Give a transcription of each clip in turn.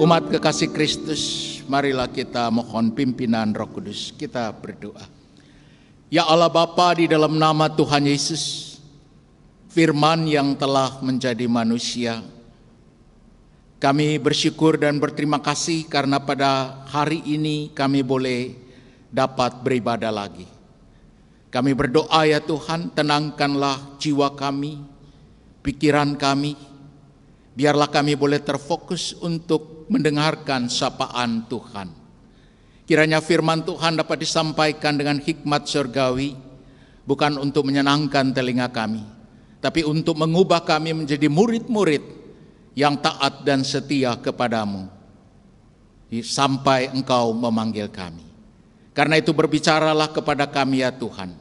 Umat kekasih Kristus, marilah kita mohon pimpinan Roh Kudus. Kita berdoa. Ya Allah Bapa, di dalam nama Tuhan Yesus, Firman yang telah menjadi manusia, kami bersyukur dan berterima kasih karena pada hari ini kami boleh dapat beribadah lagi. Kami berdoa ya Tuhan, tenangkanlah jiwa kami, pikiran kami, biarlah kami boleh terfokus untuk mendengarkan sapaan Tuhan. Kiranya firman Tuhan dapat disampaikan dengan hikmat surgawi, bukan untuk menyenangkan telinga kami, tapi untuk mengubah kami menjadi murid-murid yang taat dan setia kepadamu, sampai Engkau memanggil kami. Karena itu berbicaralah kepada kami ya Tuhan,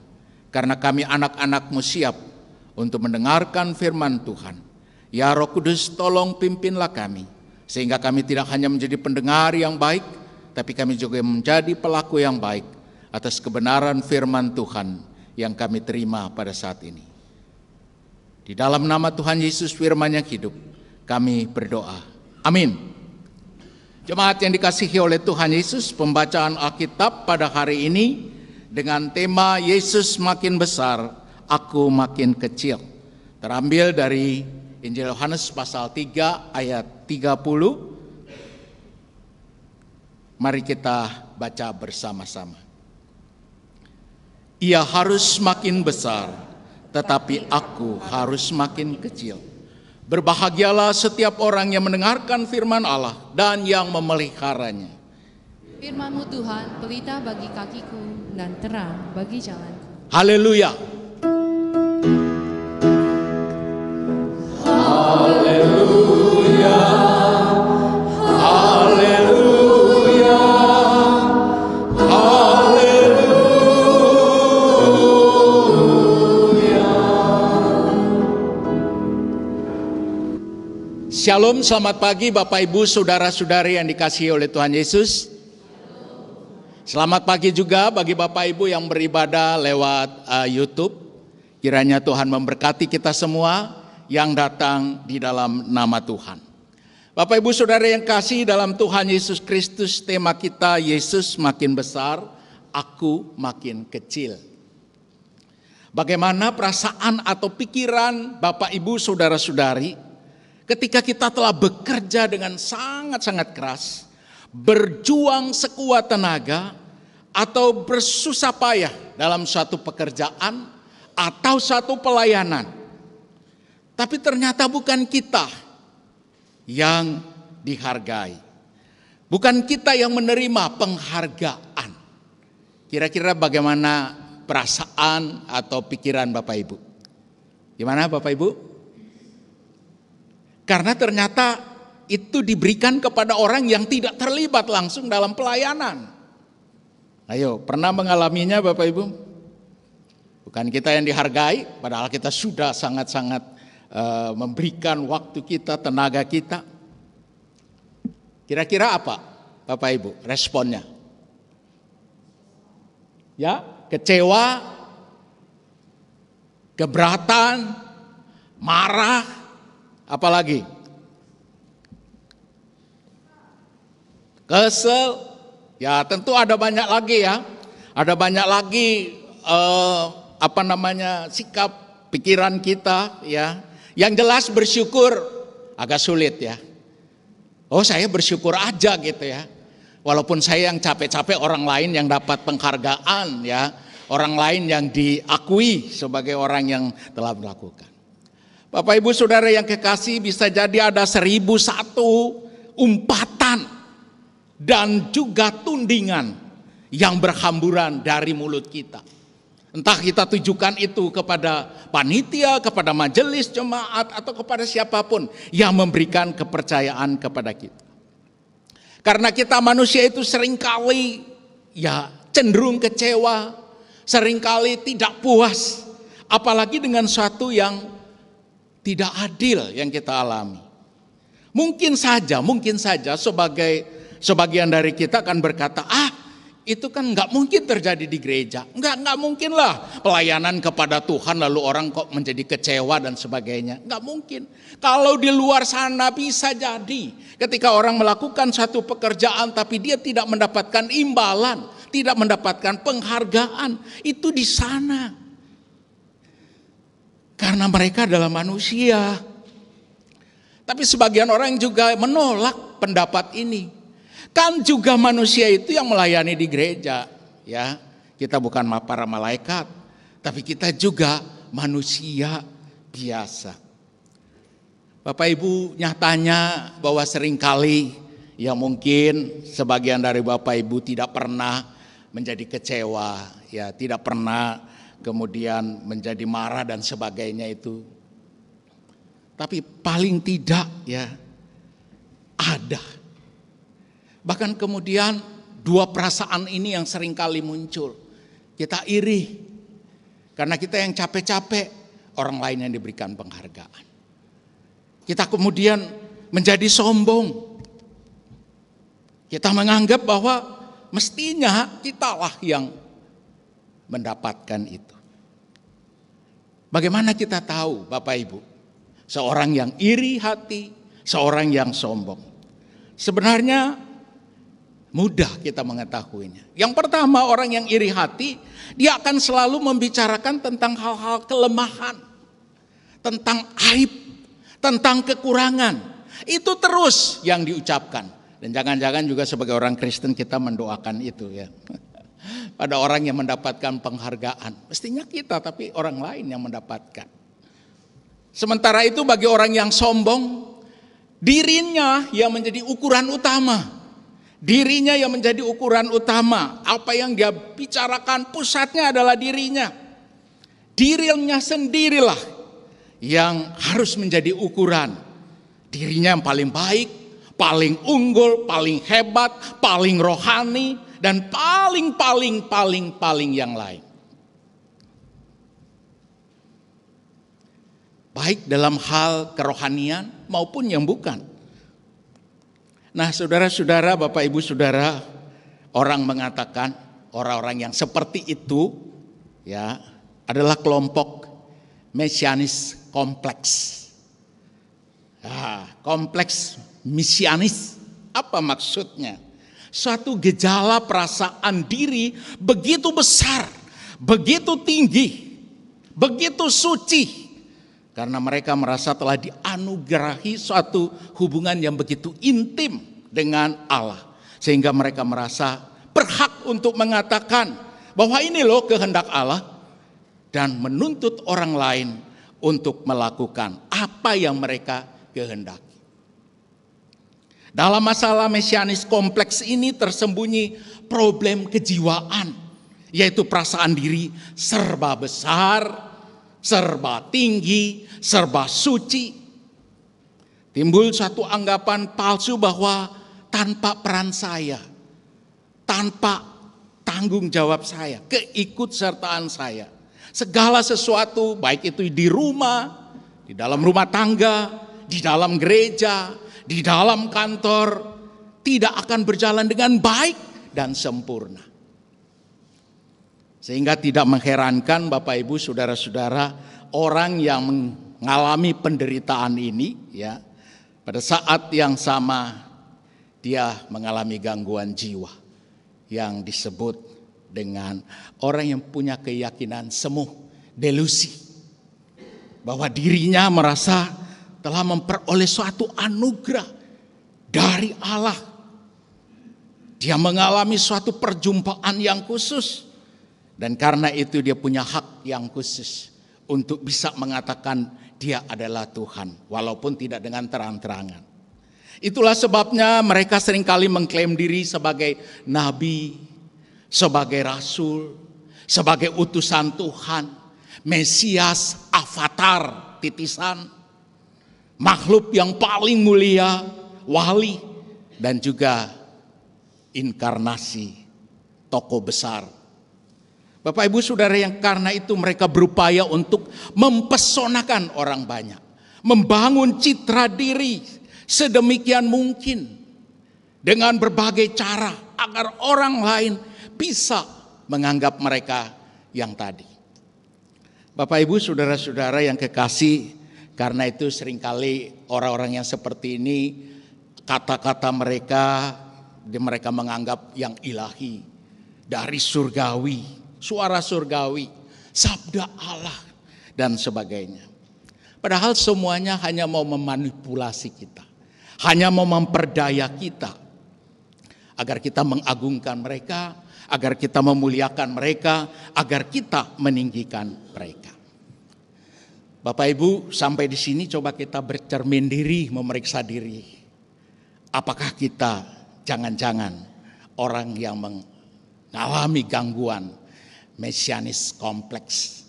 karena kami anak-anak-Mu siap untuk mendengarkan firman Tuhan. Ya Roh Kudus, tolong pimpinlah kami, sehingga kami tidak hanya menjadi pendengar yang baik, tapi kami juga menjadi pelaku yang baik atas kebenaran firman Tuhan yang kami terima pada saat ini. Di dalam nama Tuhan Yesus, firman yang hidup, kami berdoa. Amin. Jemaat yang dikasihi oleh Tuhan Yesus, pembacaan Alkitab pada hari ini dengan tema Yesus makin besar, aku makin kecil. Terambil dari Injil Yohanes pasal 3 ayat 30. Mari kita baca bersama-sama. Ia harus makin besar, tetapi aku harus makin kecil. Berbahagialah setiap orang yang mendengarkan firman Allah dan yang memeliharanya. Firman-Mu Tuhan, pelita bagi kakiku dan terang bagi jalanku. Haleluya. Haleluya. Haleluya. Haleluya. Shalom, selamat pagi Bapak Ibu, saudara-saudari yang dikasihi oleh Tuhan Yesus. Selamat pagi juga bagi Bapak Ibu yang beribadah lewat YouTube. Kiranya Tuhan memberkati kita semua yang datang di dalam nama Tuhan. Bapak Ibu Saudara yang kasih dalam Tuhan Yesus Kristus, tema kita Yesus makin besar, aku makin kecil. Bagaimana perasaan atau pikiran Bapak Ibu Saudara-saudari ketika kita telah bekerja dengan sangat-sangat keras, berjuang sekuat tenaga, atau bersusah payah dalam suatu pekerjaan atau suatu pelayanan, tapi ternyata bukan kita yang dihargai, bukan kita yang menerima penghargaan. Kira-kira bagaimana perasaan atau pikiran Bapak Ibu? Gimana Bapak Ibu? Karena ternyata itu diberikan kepada orang yang tidak terlibat langsung dalam pelayanan. Ayo, pernah mengalaminya Bapak Ibu? Bukan kita yang dihargai, padahal kita sudah sangat-sangat memberikan waktu kita, tenaga kita. Kira-kira apa Bapak Ibu responnya? Ya, kecewa, keberatan, marah, apalagi? Kesel. Ya tentu ada banyak lagi ya, ada banyak lagi sikap pikiran kita ya. Yang jelas bersyukur agak sulit ya. Oh saya bersyukur aja gitu ya. Walaupun saya yang capek-capek, orang lain yang dapat penghargaan ya, orang lain yang diakui sebagai orang yang telah melakukan. Bapak Ibu Saudara yang kekasih, bisa jadi ada 1001 umpatan dan juga tundingan yang berhamburan dari mulut kita. Entah kita tujukan itu kepada panitia, kepada majelis jemaat, atau kepada siapapun yang memberikan kepercayaan kepada kita. Karena kita manusia itu seringkali ya cenderung kecewa, seringkali tidak puas, apalagi dengan suatu yang tidak adil yang kita alami. Mungkin saja sebagian dari kita akan berkata, itu kan nggak mungkin terjadi di gereja. Nggak mungkin lah pelayanan kepada Tuhan lalu orang kok menjadi kecewa dan sebagainya. Nggak mungkin. Kalau di luar sana bisa jadi ketika orang melakukan satu pekerjaan tapi dia tidak mendapatkan imbalan, tidak mendapatkan penghargaan, itu di sana. Karena mereka adalah manusia. Tapi sebagian orang juga menolak pendapat ini. Kan juga manusia itu yang melayani di gereja, ya. Kita bukan para malaikat, tapi kita juga manusia biasa. Bapak Ibu, nyatanya bahwa seringkali ya mungkin sebagian dari Bapak Ibu tidak pernah menjadi kecewa, ya, tidak pernah kemudian menjadi marah dan sebagainya itu. Tapi paling tidak ya ada. Bahkan kemudian dua perasaan ini yang sering kali muncul. Kita iri karena kita yang capek-capek, orang lain yang diberikan penghargaan. Kita kemudian menjadi sombong. Kita menganggap bahwa mestinya kitalah yang mendapatkan itu. Bagaimana kita tahu Bapak Ibu? Seorang yang iri hati, seorang yang sombong. Sebenarnya mudah kita mengetahuinya. Yang pertama, orang yang iri hati, dia akan selalu membicarakan tentang hal-hal kelemahan, tentang aib, tentang kekurangan. Itu terus yang diucapkan. Dan jangan-jangan juga sebagai orang Kristen kita mendoakan itu ya. Pada orang yang mendapatkan penghargaan. Mestinya kita, tapi orang lain yang mendapatkan. Sementara itu bagi orang yang sombong, dirinya yang menjadi ukuran utama. Dirinya yang menjadi ukuran utama. Apa yang dia bicarakan pusatnya adalah dirinya. Dirinya sendirilah yang harus menjadi ukuran. Dirinya yang paling baik, paling unggul, paling hebat, paling rohani, dan paling yang lain. Baik dalam hal kerohanian maupun yang bukan. Nah, saudara-saudara, Bapak Ibu Saudara, orang mengatakan orang-orang yang seperti itu ya adalah kelompok mesianis kompleks. Kompleks mesianis apa maksudnya? Suatu gejala perasaan diri begitu besar, begitu tinggi, begitu suci. Karena mereka merasa telah dianugerahi suatu hubungan yang begitu intim dengan Allah. Sehingga mereka merasa berhak untuk mengatakan bahwa ini loh kehendak Allah. Dan menuntut orang lain untuk melakukan apa yang mereka kehendaki. Dalam masalah mesianis kompleks ini tersembunyi problem kejiwaan. Yaitu perasaan diri serba besar, serba tinggi, serba suci. Timbul satu anggapan palsu bahwa tanpa peran saya, tanpa tanggung jawab saya, keikutsertaan saya, segala sesuatu baik itu di rumah, di dalam rumah tangga, di dalam gereja, di dalam kantor, tidak akan berjalan dengan baik dan sempurna. Sehingga tidak mengherankan Bapak Ibu Saudara-saudara, orang yang mengalami penderitaan ini ya, pada saat yang sama dia mengalami gangguan jiwa yang disebut dengan orang yang punya keyakinan semu, delusi, bahwa dirinya merasa telah memperoleh suatu anugerah dari Allah. Dia mengalami suatu perjumpaan yang khusus. Dan karena itu dia punya hak yang khusus untuk bisa mengatakan dia adalah Tuhan. Walaupun tidak dengan terang-terangan. Itulah sebabnya mereka seringkali mengklaim diri sebagai nabi, sebagai rasul, sebagai utusan Tuhan, Mesias, avatar, titisan, makhluk yang paling mulia, wali, dan juga inkarnasi, tokoh besar. Bapak Ibu Saudara, yang karena itu mereka berupaya untuk mempesonakan orang banyak. Membangun citra diri sedemikian mungkin. Dengan berbagai cara agar orang lain bisa menganggap mereka yang tadi. Bapak Ibu, saudara-saudara yang kekasih, karena itu seringkali orang-orang yang seperti ini, kata-kata mereka menganggap yang ilahi, dari surgawi, suara surgawi, sabda Allah, dan sebagainya. Padahal semuanya hanya mau memanipulasi kita, hanya mau memperdaya kita, agar kita mengagungkan mereka, agar kita memuliakan mereka, agar kita meninggikan mereka. Bapak Ibu, sampai di sini coba kita bercermin diri, memeriksa diri. Apakah kita jangan-jangan orang yang mengalami gangguan mesianis kompleks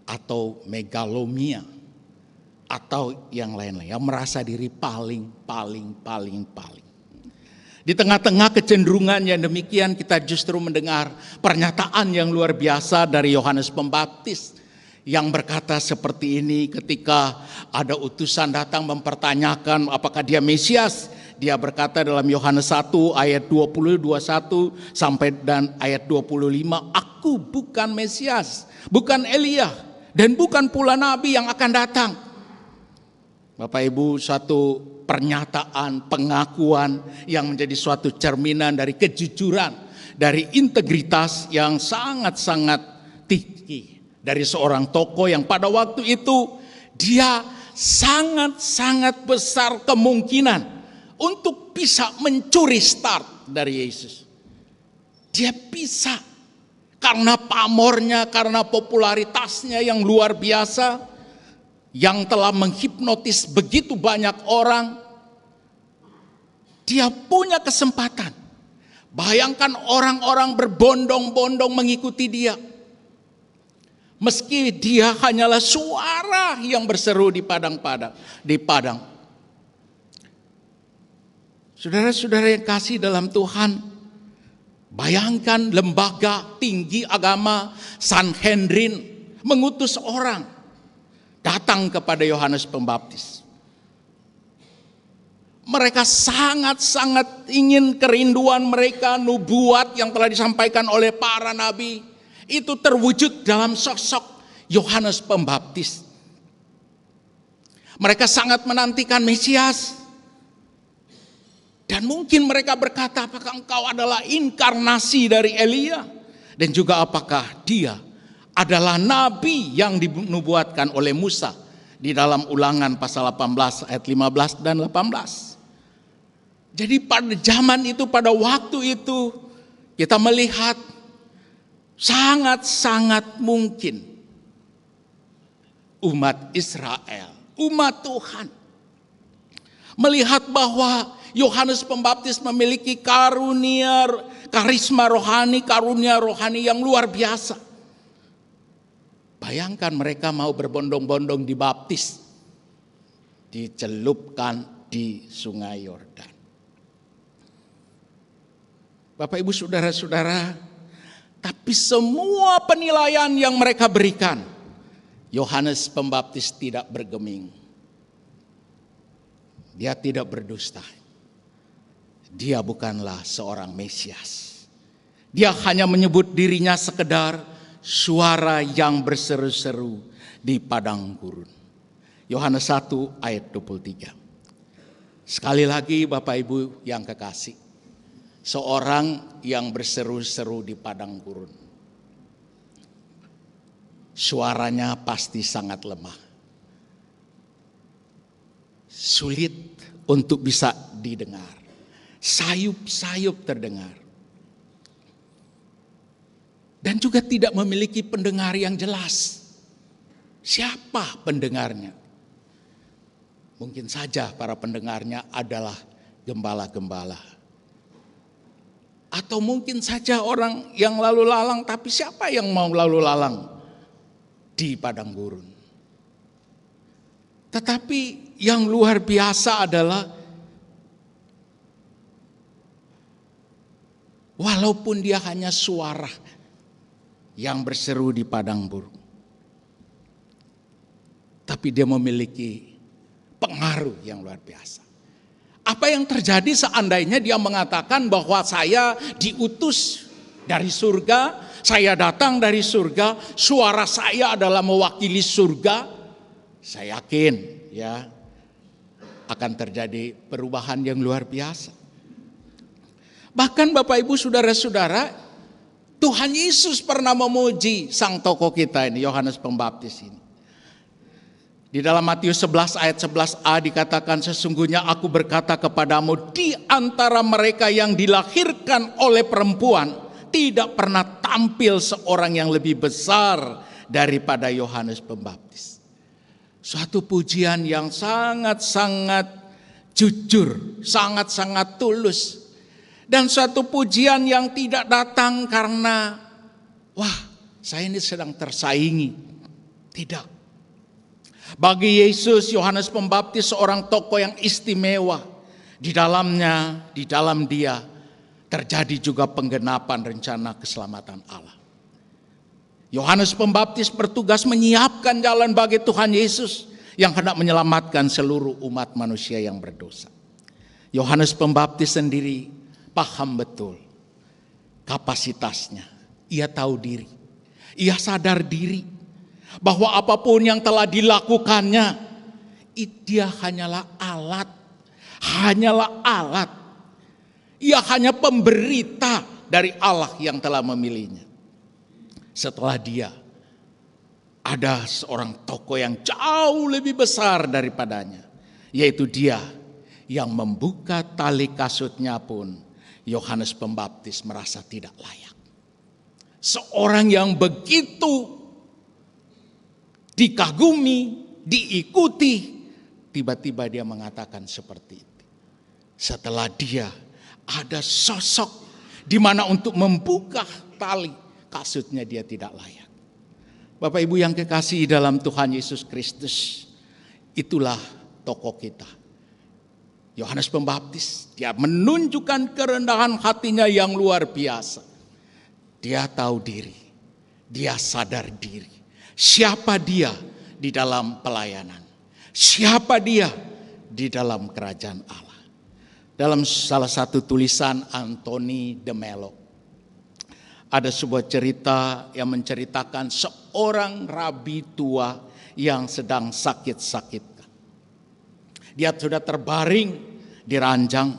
atau megalomia atau yang lain-lain, yang merasa diri paling. Di tengah-tengah kecenderungan yang demikian, kita justru mendengar pernyataan yang luar biasa dari Yohanes Pembaptis yang berkata seperti ini ketika ada utusan datang mempertanyakan apakah dia Mesias. Dia berkata dalam Yohanes 1 ayat 20, 21 sampai dan ayat 25, aku bukan Mesias, bukan Elia, dan bukan pula Nabi yang akan datang. Bapak Ibu, satu pernyataan, pengakuan yang menjadi suatu cerminan dari kejujuran, dari integritas yang sangat-sangat tinggi dari seorang tokoh yang pada waktu itu dia sangat-sangat besar kemungkinan untuk bisa mencuri start dari Yesus. Dia bisa karena pamornya, karena popularitasnya yang luar biasa, yang telah menghipnotis begitu banyak orang. Dia punya kesempatan. Bayangkan orang-orang berbondong-bondong mengikuti dia. Meski dia hanyalah suara yang berseru di padang. Saudara-saudara yang kasih dalam Tuhan, bayangkan lembaga tinggi agama Sanhedrin mengutus orang datang kepada Yohanes Pembaptis. Mereka sangat-sangat ingin kerinduan mereka, nubuat yang telah disampaikan oleh para nabi itu terwujud dalam sosok Yohanes Pembaptis. Mereka sangat menantikan Mesias. Dan mungkin mereka berkata, apakah engkau adalah inkarnasi dari Elia? Dan juga apakah dia adalah nabi yang dinubuatkan oleh Musa di dalam Ulangan pasal 18 ayat 15 dan 18. Jadi pada zaman itu, pada waktu itu kita melihat sangat-sangat mungkin umat Israel, umat Tuhan melihat bahwa Yohanes Pembaptis memiliki karunia, karisma rohani, karunia rohani yang luar biasa. Bayangkan mereka mau berbondong-bondong dibaptis, dicelupkan di Sungai Yordan. Bapak Ibu saudara-saudara, tapi semua penilaian yang mereka berikan, Yohanes Pembaptis tidak bergeming. Dia tidak berdusta. Dia bukanlah seorang Mesias. Dia hanya menyebut dirinya sekedar suara yang berseru-seru di padang gurun. Yohanes 1 ayat 23. Sekali lagi Bapak Ibu yang kekasih, seorang yang berseru-seru di padang gurun, suaranya pasti sangat lemah, sulit untuk bisa didengar, sayup-sayup terdengar, dan juga tidak memiliki pendengar yang jelas. Siapa pendengarnya? Mungkin saja para pendengarnya adalah gembala-gembala, atau mungkin saja orang yang lalu lalang. Tapi siapa yang mau lalu lalang di padang gurun? Tetapi yang luar biasa adalah walaupun dia hanya suara yang berseru di padang gurun, tapi dia memiliki pengaruh yang luar biasa. Apa yang terjadi seandainya dia mengatakan bahwa saya diutus dari surga, saya datang dari surga, suara saya adalah mewakili surga. Saya yakin ya akan terjadi perubahan yang luar biasa. Bahkan Bapak Ibu Saudara-saudara, Tuhan Yesus pernah memuji sang tokoh kita ini, Yohanes Pembaptis ini. Di dalam Matius 11 ayat 11a dikatakan, sesungguhnya aku berkata kepadamu, di antara mereka yang dilahirkan oleh perempuan, tidak pernah tampil seorang yang lebih besar daripada Yohanes Pembaptis. Suatu pujian yang sangat-sangat jujur, sangat-sangat tulus. Dan suatu pujian yang tidak datang karena, wah saya ini sedang tersaingi. Tidak. Bagi Yesus, Yohanes Pembaptis seorang tokoh yang istimewa. Di dalamnya, di dalam dia terjadi juga penggenapan rencana keselamatan Allah. Yohanes Pembaptis bertugas menyiapkan jalan bagi Tuhan Yesus yang hendak menyelamatkan seluruh umat manusia yang berdosa. Yohanes Pembaptis sendiri paham betul kapasitasnya. Ia tahu diri. Ia sadar diri bahwa apapun yang telah dilakukannya, dia hanyalah alat. Hanyalah alat. Ia hanya pemberita dari Allah yang telah memilihnya. Setelah dia, ada seorang tokoh yang jauh lebih besar daripadanya, yaitu dia yang membuka tali kasutnya pun Yohanes Pembaptis merasa tidak layak. Seorang yang begitu dikagumi, diikuti, tiba-tiba dia mengatakan seperti itu. Setelah dia, ada sosok di mana untuk membuka tali kasutnya dia tidak layak. Bapak Ibu yang kekasihi dalam Tuhan Yesus Kristus, itulah tokoh kita. Yohanes Pembaptis, dia menunjukkan kerendahan hatinya yang luar biasa. Dia tahu diri, dia sadar diri. Siapa dia di dalam pelayanan? Siapa dia di dalam kerajaan Allah? Dalam salah satu tulisan Anthony de Mello, ada sebuah cerita yang menceritakan seorang rabi tua yang sedang sakit-sakit. Dia sudah terbaring di ranjang,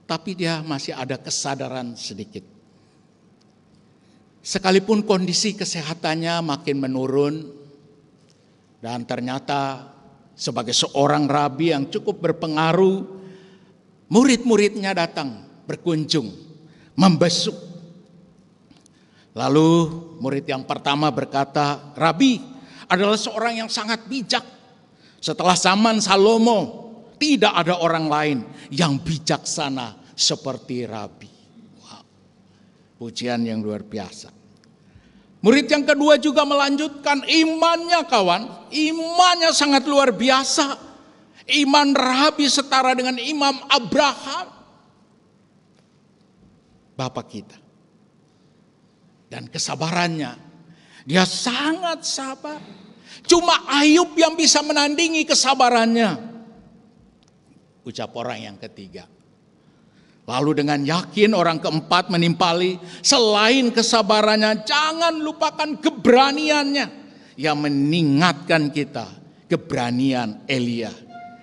tapi dia masih ada kesadaran sedikit. Sekalipun kondisi kesehatannya makin menurun, dan ternyata sebagai seorang rabi yang cukup berpengaruh, murid-muridnya datang berkunjung, membesuk. Lalu murid yang pertama berkata, Rabi adalah seorang yang sangat bijak. Setelah zaman Salomo, tidak ada orang lain yang bijaksana seperti Rabi. Wow. Pujian yang luar biasa. Murid yang kedua juga melanjutkan imannya kawan. Imannya sangat luar biasa. Iman Rabi setara dengan Imam Abraham. Bapak kita. Dan kesabarannya. Dia sangat sabar. Cuma Ayub yang bisa menandingi kesabarannya. Ucap orang yang ketiga. Lalu dengan yakin orang keempat menimpali, selain kesabarannya, jangan lupakan keberaniannya. Yang mengingatkan kita, keberanian Elia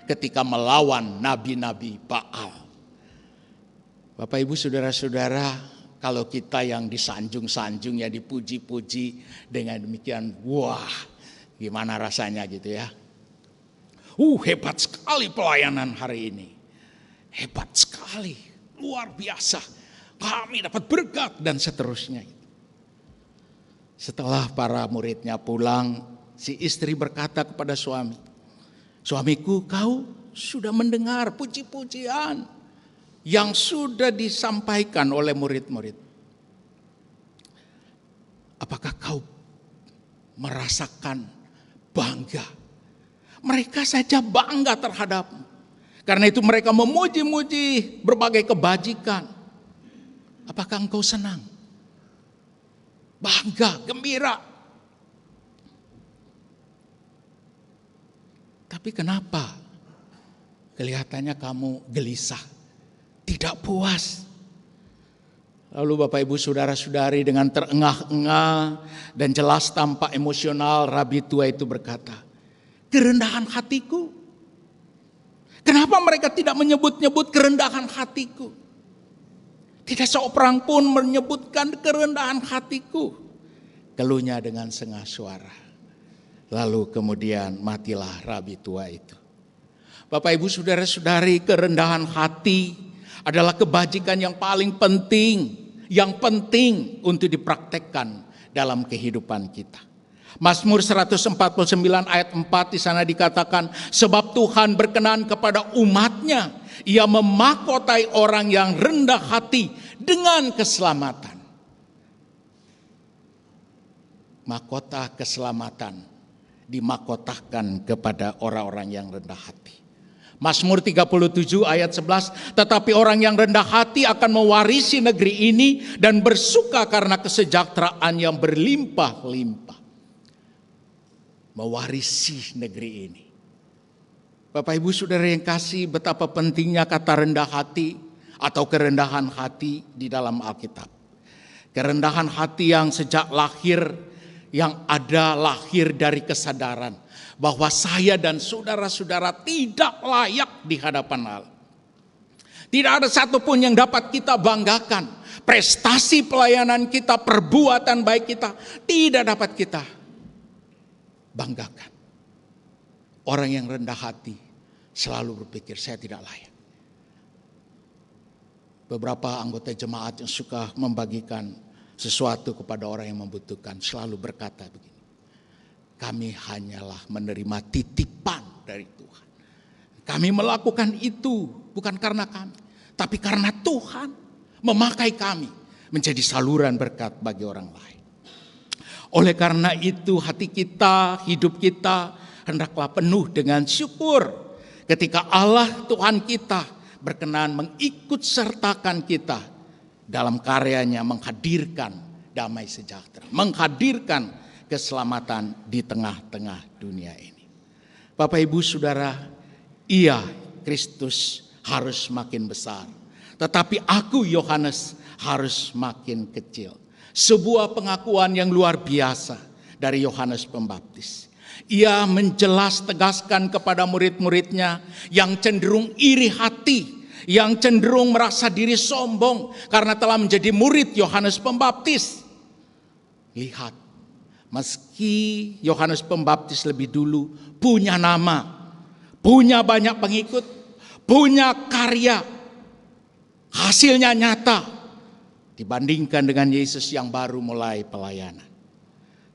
ketika melawan nabi-nabi Baal. Bapak Ibu Saudara-saudara, kalau kita yang disanjung-sanjung ya dipuji-puji dengan demikian, wah gimana rasanya gitu ya. Hebat sekali pelayanan hari ini. Hebat sekali. Luar biasa, kami dapat berkat dan seterusnya. Setelah para muridnya pulang, si istri berkata kepada suami, suamiku, kau sudah mendengar puji-pujian yang sudah disampaikan oleh murid-murid. Apakah kau merasakan bangga? Mereka saja bangga terhadapmu. Karena itu mereka memuji-muji berbagai kebajikan. Apakah engkau senang? Bangga, gembira. Tapi kenapa kelihatannya kamu gelisah, tidak puas? Lalu Bapak Ibu Saudara-saudari dengan terengah-engah dan jelas tampak emosional, rabi tua itu berkata, kerendahan hatiku. Kenapa mereka tidak menyebut-nyebut kerendahan hatiku? Tidak seorang pun menyebutkan kerendahan hatiku. Keluhnya dengan sengah suara. Lalu kemudian matilah rabi tua itu. Bapak Ibu Saudara-saudari, kerendahan hati adalah kebajikan yang paling penting. Yang penting untuk dipraktekkan dalam kehidupan kita. Mazmur 149 ayat 4 di sana dikatakan, sebab Tuhan berkenan kepada umatnya, Ia memahkotai orang yang rendah hati dengan keselamatan. Mahkota keselamatan dimahkotakan kepada orang-orang yang rendah hati. Mazmur 37 ayat 11, tetapi orang yang rendah hati akan mewarisi negeri ini dan bersuka karena kesejahteraan yang berlimpah-limpah. Mewarisi negeri ini. Bapak Ibu Saudara yang kasih, betapa pentingnya kata rendah hati atau kerendahan hati di dalam Alkitab. Kerendahan hati yang sejak lahir, yang ada lahir dari kesadaran bahwa saya dan saudara-saudara tidak layak di hadapan Allah. Tidak ada satupun yang dapat kita banggakan. Prestasi pelayanan kita, perbuatan baik kita tidak dapat kita banggakan. Orang yang rendah hati selalu berpikir saya tidak layak. Beberapa anggota jemaat yang suka membagikan sesuatu kepada orang yang membutuhkan selalu berkata begini, kami hanyalah menerima titipan dari Tuhan. Kami melakukan itu bukan karena kami, tapi karena Tuhan memakai kami menjadi saluran berkat bagi orang lain. Oleh karena itu hati kita, hidup kita hendaklah penuh dengan syukur ketika Allah Tuhan kita berkenan mengikut sertakan kita dalam karyanya menghadirkan damai sejahtera, menghadirkan keselamatan di tengah-tengah dunia ini. Bapak Ibu Saudara, iya Kristus harus makin besar, tetapi aku Yohanes harus makin kecil. Sebuah pengakuan yang luar biasa dari Yohanes Pembaptis. Ia menjelas tegaskan kepada murid-muridnya yang cenderung iri hati, yang cenderung merasa diri sombong karena telah menjadi murid Yohanes Pembaptis. Lihat, meski Yohanes Pembaptis lebih dulu punya nama, punya banyak pengikut, punya karya, hasilnya nyata dibandingkan dengan Yesus yang baru mulai pelayanan.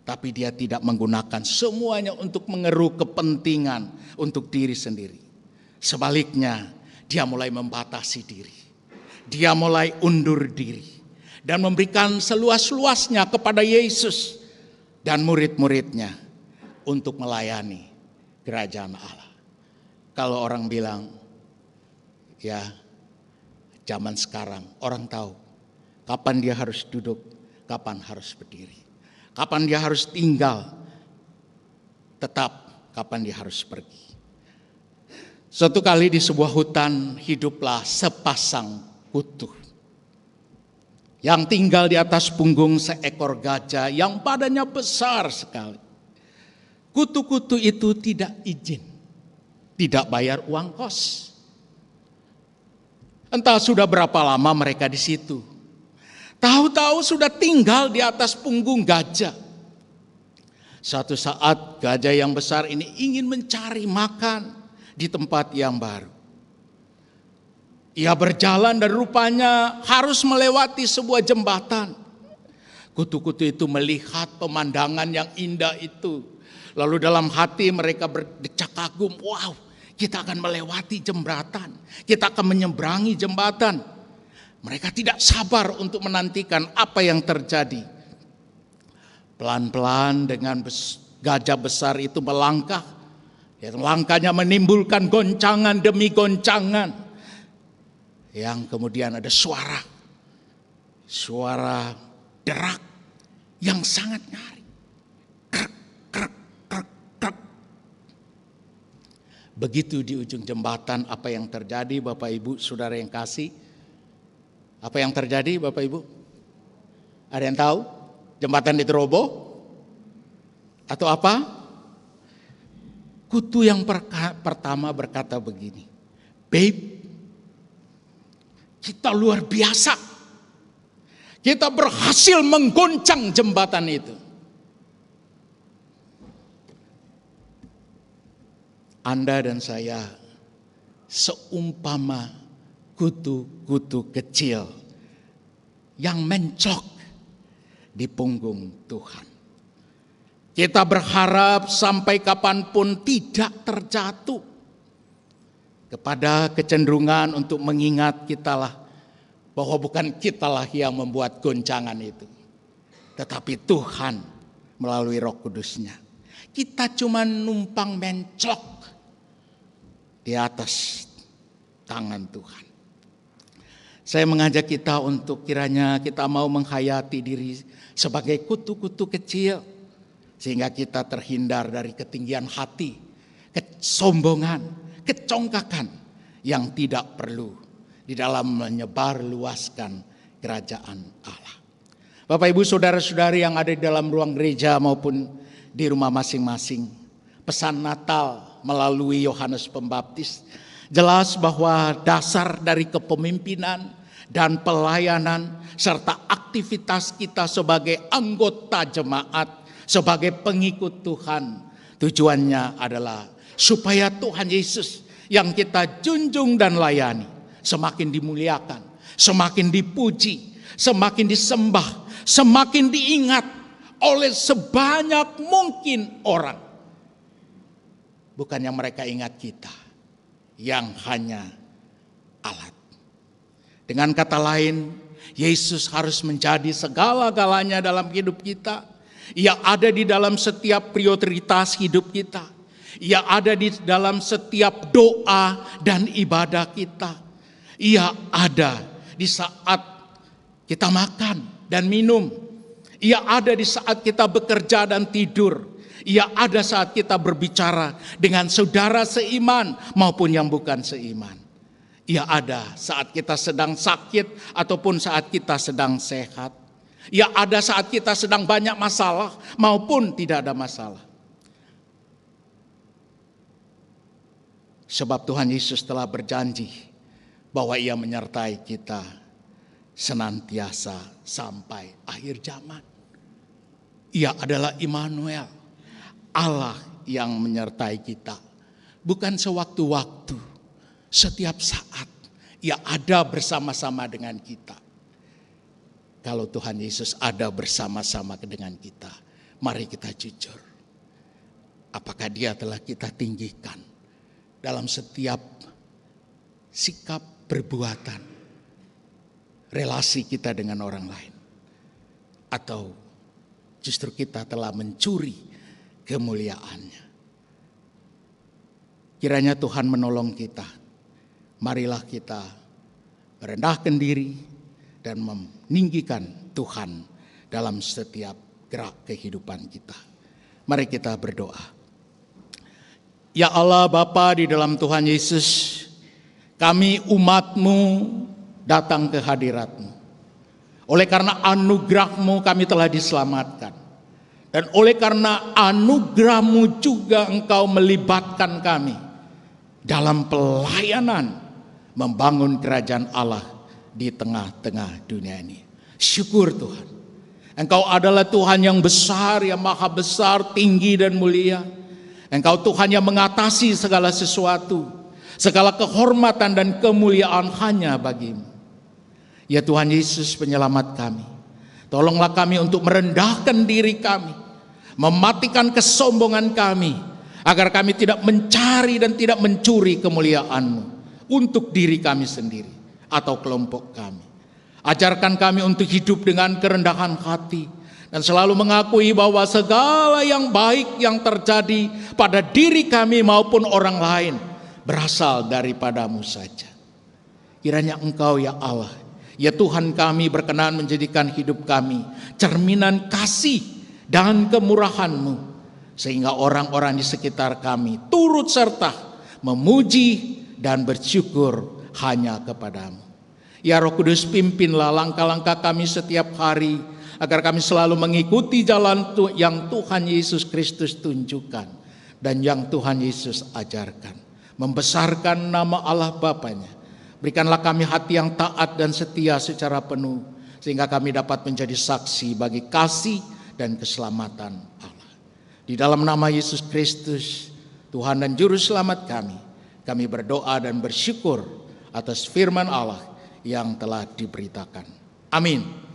Tapi dia tidak menggunakan semuanya untuk mengeruk kepentingan untuk diri sendiri. Sebaliknya, dia mulai membatasi diri. Dia mulai undur diri dan memberikan seluas-luasnya kepada Yesus dan murid-muridnya untuk melayani kerajaan Allah. Kalau orang bilang, ya zaman sekarang orang tahu kapan dia harus duduk, kapan harus berdiri. Kapan dia harus tinggal, tetap kapan dia harus pergi. Suatu kali di sebuah hutan hiduplah sepasang kutu yang tinggal di atas punggung seekor gajah yang badannya besar sekali. Kutu-kutu itu tidak izin, tidak bayar uang kos. Entah sudah berapa lama mereka di situ. Tahu-tahu sudah tinggal di atas punggung gajah. Suatu saat gajah yang besar ini ingin mencari makan di tempat yang baru. Ia berjalan dan rupanya harus melewati sebuah jembatan. Kutu-kutu itu melihat pemandangan yang indah itu. Lalu dalam hati mereka berdecak kagum, wow, kita akan melewati jembatan, kita akan menyeberangi jembatan. Mereka tidak sabar untuk menantikan apa yang terjadi. Pelan-pelan dengan gajah besar itu melangkah. Langkahnya menimbulkan goncangan demi goncangan. Yang kemudian ada suara derak yang sangat nyaring. Krek, krek, krek, krek. Begitu di ujung jembatan apa yang terjadi Bapak Ibu Saudara yang kasih? Apa yang terjadi Bapak Ibu? Ada yang tahu? Jembatan itu roboh? Atau apa? Kutu yang pertama berkata begini, babe, kita luar biasa. Kita berhasil menggoncang jembatan itu. Anda dan saya seumpama kutu-kutu kecil yang menclok di punggung Tuhan. Kita berharap sampai kapanpun tidak terjatuh kepada kecenderungan untuk mengingat kitalah bahwa bukan kitalah yang membuat goncangan itu, tetapi Tuhan melalui Roh Kudus-Nya. Kita cuma numpang menclok di atas tangan Tuhan. Saya mengajak kita untuk kiranya kita mau menghayati diri sebagai kutu-kutu kecil, sehingga kita terhindar dari ketinggian hati, kesombongan, kecongkakan yang tidak perlu di dalam menyebarluaskan kerajaan Allah. Bapak Ibu saudara-saudari yang ada di dalam ruang gereja maupun di rumah masing-masing, pesan Natal melalui Yohanes Pembaptis jelas bahwa dasar dari kepemimpinan dan pelayanan serta aktivitas kita sebagai anggota jemaat, sebagai pengikut Tuhan, tujuannya adalah supaya Tuhan Yesus yang kita junjung dan layani semakin dimuliakan, semakin dipuji, semakin disembah, semakin diingat oleh sebanyak mungkin orang. Bukan yang mereka ingat kita, yang hanya alat. Dengan kata lain, Yesus harus menjadi segala-galanya dalam hidup kita. Ia ada di dalam setiap prioritas hidup kita. Ia ada di dalam setiap doa dan ibadah kita. Ia ada di saat kita makan dan minum. Ia ada di saat kita bekerja dan tidur. Ia ada saat kita berbicara dengan saudara seiman maupun yang bukan seiman. Ia ada saat kita sedang sakit ataupun saat kita sedang sehat. Ia ada saat kita sedang banyak masalah maupun tidak ada masalah. Sebab Tuhan Yesus telah berjanji bahwa Ia menyertai kita senantiasa sampai akhir zaman. Ia adalah Immanuel, Allah yang menyertai kita. Bukan sewaktu-waktu, setiap saat Ia ada bersama-sama dengan kita. Kalau Tuhan Yesus ada bersama-sama dengan kita, mari kita jujur. Apakah Dia telah kita tinggikan dalam setiap sikap, perbuatan, relasi kita dengan orang lain? Atau justru kita telah mencuri kemuliaannya? Kiranya Tuhan menolong kita. Marilah kita merendahkan diri dan meninggikan Tuhan dalam setiap gerak kehidupan kita. Mari kita berdoa. Ya Allah Bapa di dalam Tuhan Yesus, kami umat-Mu datang ke hadirat-Mu. Oleh karena anugerah-Mu kami telah diselamatkan. Dan oleh karena anugerah-Mu juga Engkau melibatkan kami dalam pelayanan membangun kerajaan Allah di tengah-tengah dunia ini. Syukur Tuhan. Engkau adalah Tuhan yang besar, yang maha besar, tinggi dan mulia. Engkau Tuhan yang mengatasi segala sesuatu. Segala kehormatan dan kemuliaan hanya bagi-Mu. Ya Tuhan Yesus penyelamat kami. Tolonglah kami untuk merendahkan diri kami. Mematikan kesombongan kami. Agar kami tidak mencari dan tidak mencuri kemuliaan-Mu untuk diri kami sendiri atau kelompok kami. Ajarkan kami untuk hidup dengan kerendahan hati. Dan selalu mengakui bahwa segala yang baik yang terjadi pada diri kami maupun orang lain berasal daripada-Mu saja. Kiranya Engkau ya Allah, ya Tuhan kami berkenan menjadikan hidup kami cerminan kasih dan kemurahan-Mu, sehingga orang-orang di sekitar kami turut serta memuji dan bersyukur hanya kepada-Mu. Ya Roh Kudus, pimpinlah langkah-langkah kami setiap hari, agar kami selalu mengikuti jalan yang Tuhan Yesus Kristus tunjukkan dan yang Tuhan Yesus ajarkan. Membesarkan nama Allah Bapanya. Berikanlah kami hati yang taat dan setia secara penuh, sehingga kami dapat menjadi saksi bagi kasih dan keselamatan Allah. Di dalam nama Yesus Kristus, Tuhan dan Juru Selamat kami berdoa dan bersyukur atas firman Allah yang telah diberitakan. Amin.